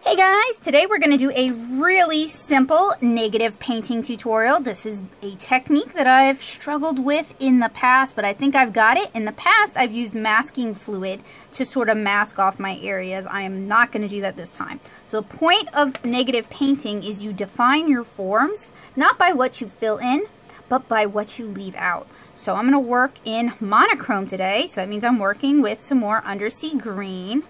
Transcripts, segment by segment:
Hey guys, today we're going to do a really simple negative painting tutorial. This is a technique that I've struggled with in the past, but I think I've got it. In the past, I've used masking fluid to sort of mask off my areas. I am not going to do that this time. So the point of negative painting is you define your forms, not by what you fill in, but by what you leave out. So I'm going to work in monochrome today, so that means I'm working with some more undersea green.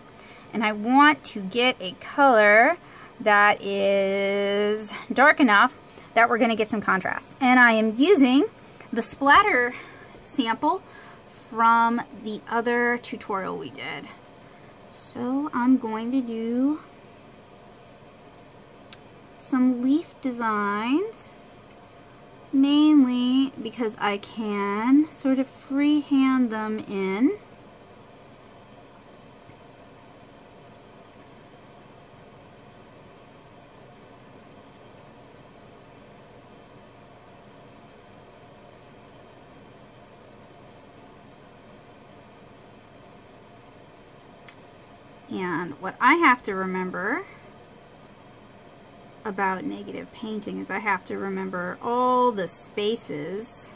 And I want to get a color that is dark enough that we're going to get some contrast. And I am using the splatter sample from the other tutorial we did. So I'm going to do some leaf designs, mainly because I can sort of freehand them in. And what I have to remember about negative painting is I have to remember all the spaces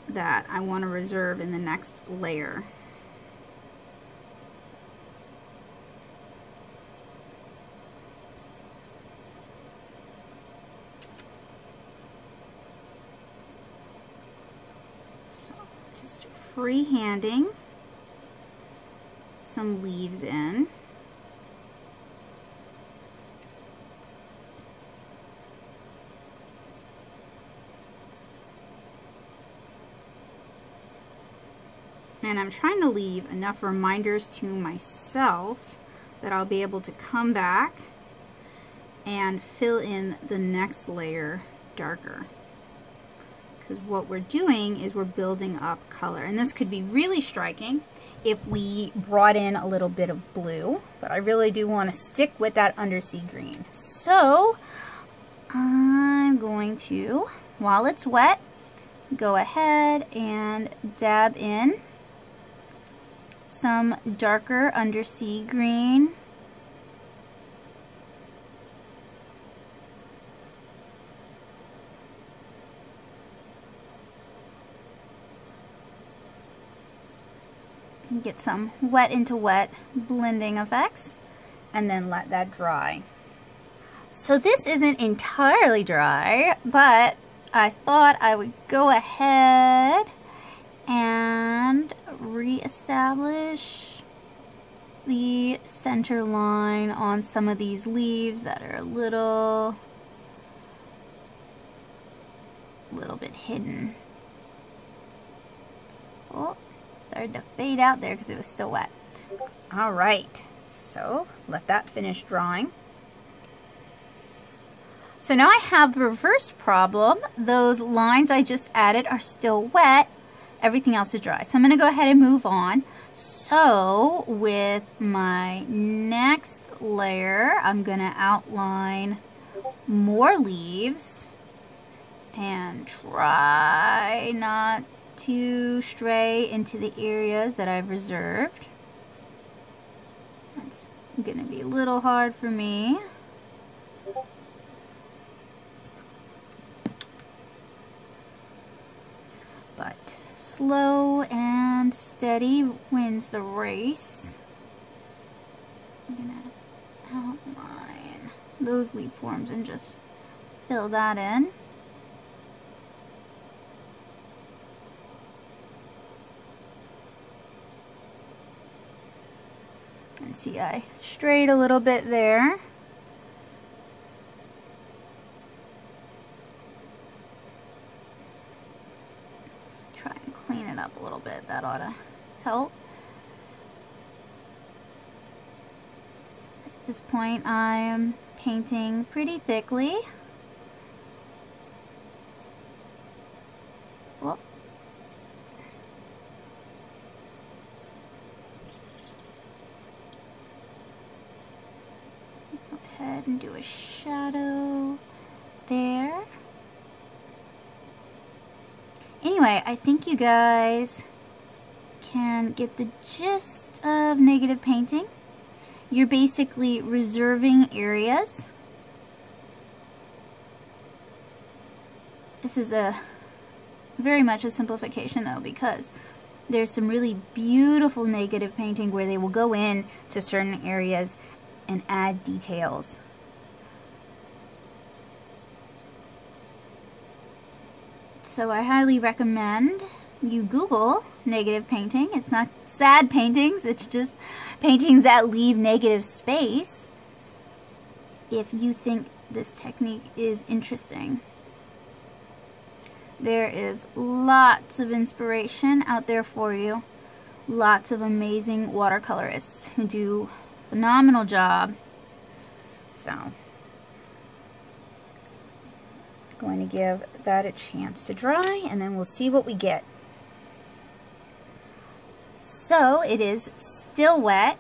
that I want to reserve in the next layer. Freehanding some leaves in. And I'm trying to leave enough reminders to myself that I'll be able to come back and fill in the next layer darker. Because what we're doing is we're building up color. And this could be really striking if we brought in a little bit of blue, but I really do want to stick with that undersea green. So I'm going to, while it's wet, go ahead and dab in some darker undersea green. Get some wet into wet blending effects and then let that dry. So this isn't entirely dry, but I thought I would go ahead and reestablish the center line on some of these leaves that are a little bit hidden. Oh, started to fade out there because it was still wet. All right, so let that finish drying. So now I have the reverse problem. Those lines I just added are still wet. Everything else is dry. So I'm going to go ahead and move on. So with my next layer, I'm going to outline more leaves and try not to stray into the areas that I've reserved. That's gonna be a little hard for me. But slow and steady wins the race. I'm gonna outline those leaf forms and just fill that in. And see, I strayed a little bit there. Let's try and clean it up a little bit. That ought to help. At this point, I'm painting pretty thickly. Whoop. And do a shadow there. Anyway, I think you guys can get the gist of negative painting. You're basically reserving areas. This is very much a simplification though, because there's some really beautiful negative painting where they will go in to certain areas and add details. So I highly recommend you Google negative painting. It's not sad paintings, it's just paintings that leave negative space, if you think this technique is interesting. There is lots of inspiration out there for you. Lots of amazing watercolorists who do a phenomenal job. So, going to give that a chance to dry, and then we'll see what we get. So, it is still wet.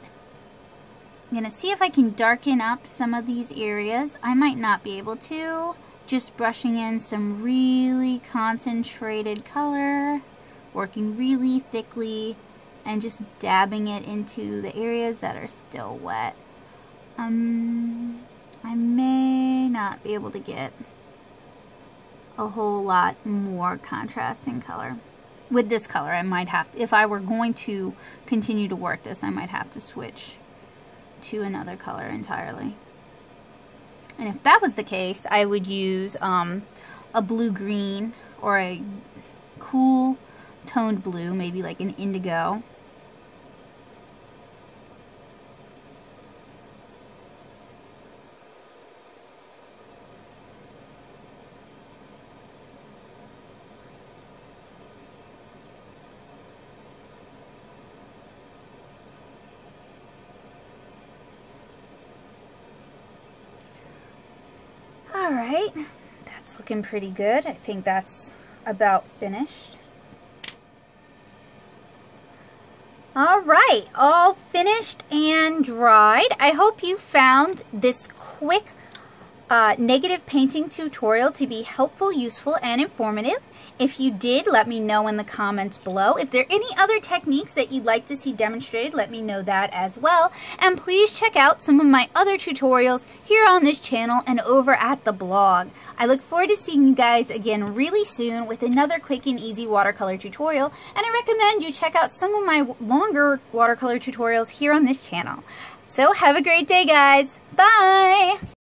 I'm going to see if I can darken up some of these areas. I might not be able to. Just brushing in some really concentrated color, working really thickly, and just dabbing it into the areas that are still wet. I may not be able to get a whole lot more contrast in color. With this color, I might have to, if I were going to continue to work this, I might have to switch to another color entirely. And if that was the case, I would use a blue-green or a cool toned blue, maybe like an indigo. Alright, that's looking pretty good. I think that's about finished. Alright, all finished and dried. I hope you found this quick negative painting tutorial to be helpful, useful, and informative. If you did, let me know in the comments below. If there are any other techniques that you'd like to see demonstrated, let me know that as well. And please check out some of my other tutorials here on this channel and over at the blog. I look forward to seeing you guys again really soon with another quick and easy watercolor tutorial. And I recommend you check out some of my longer watercolor tutorials here on this channel. So have a great day, guys. Bye!